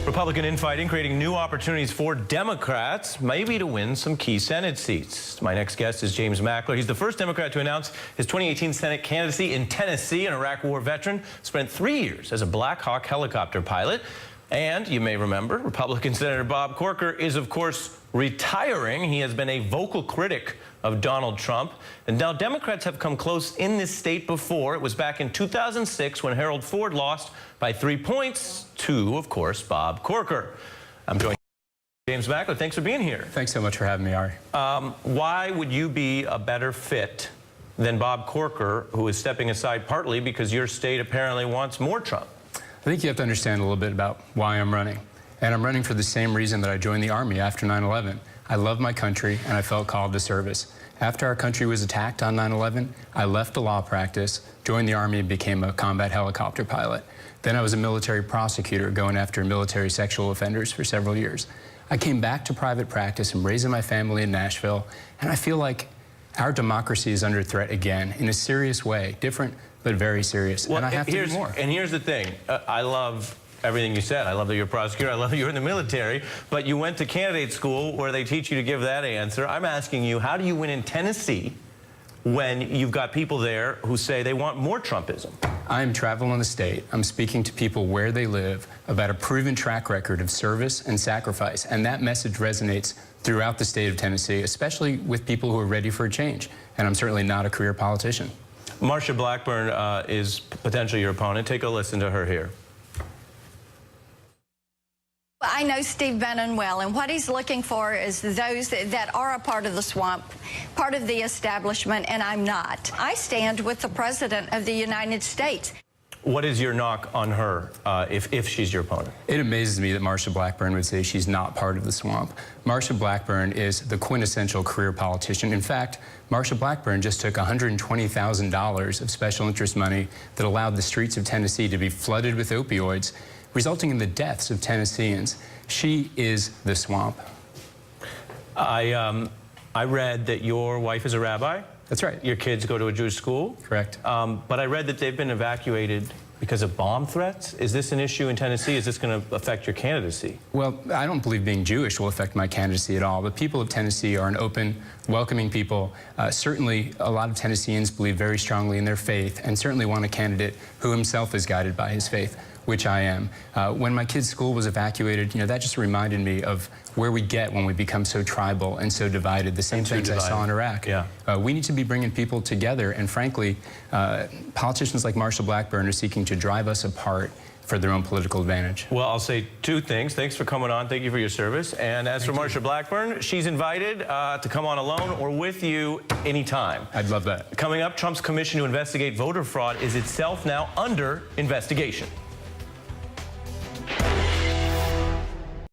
Republican infighting creating new opportunities for Democrats, maybe to win some key Senate seats. My next guest is James Mackler. He's the first Democrat to announce his 2018 Senate candidacy in Tennessee. An Iraq War veteran, spent 3 years as a Black Hawk helicopter pilot. And you may remember, Republican Senator Bob Corker is, of course, retiring. He has been a vocal critic of Donald Trump. And now Democrats have come close in this state before. It was back in 2006 when Harold Ford lost by 3 points to, of course, Bob Corker. I'm joined by James Mackler. Thanks for being here. Thanks so much for having me, Ari. Why would you be a better fit than Bob Corker, who is stepping aside partly because your state apparently wants more Trump? I think you have to understand a little bit about why I'm running. And I'm running for the same reason that I joined the Army after 9/11. I love my country, and I felt called to service. After our country was attacked on 9/11, I left the law practice, joined the Army, and became a combat helicopter pilot. Then I was a military prosecutor going after military sexual offenders for several years. I came back to private practice and raising my family in Nashville, and I feel like our democracy is under threat again in a serious way, different but very serious, well, and I have to do more. And here's the thing. I love everything you said. I love that you're a prosecutor. I love that you're in the military. But you went to candidate school where they teach you to give that answer. I'm asking you, how do you win in Tennessee when you've got people there who say they want more Trumpism? I'm traveling the state. I'm speaking to people where they live about a proven track record of service and sacrifice. And that message resonates throughout the state of Tennessee, especially with people who are ready for a change. And I'm certainly not a career politician. Marsha Blackburn is potentially your opponent. Take a listen to her here. I know Steve Bannon well, and what he's looking for is those that are a part of the swamp, part of the establishment, and I'm not. I stand with the President of the United States. What is your knock on her if she's your opponent? It amazes me that Marsha Blackburn would say she's not part of the swamp. Marsha Blackburn is the quintessential career politician. In fact, Marsha Blackburn just took $120,000 of special interest money that allowed the streets of Tennessee to be flooded with opioids, resulting in the deaths of Tennesseans. She is the swamp. I read that your wife is a rabbi. That's right. Your kids go to a Jewish school. Correct. But I read that they've been evacuated because of bomb threats. Is this an issue in Tennessee? Is this going to affect your candidacy? Well, I don't believe being Jewish will affect my candidacy at all. The people of Tennessee are an open, welcoming people. Certainly, a lot of Tennesseans believe very strongly in their faith and certainly want a candidate who himself is guided by his faith, which I am. When my kids' school was evacuated, that just reminded me of where we get when we become so tribal and so divided. The same things I saw in Iraq. Yeah. We need to be bringing people together, and frankly, politicians like Marsha Blackburn are seeking to drive us apart for their own political advantage. Well, I'll say two things. Thanks for coming on. Thank you for your service. And as for Marsha Blackburn, she's invited to come on alone or with you anytime. I'd love that. Coming up, Trump's commission to investigate voter fraud is itself now under investigation.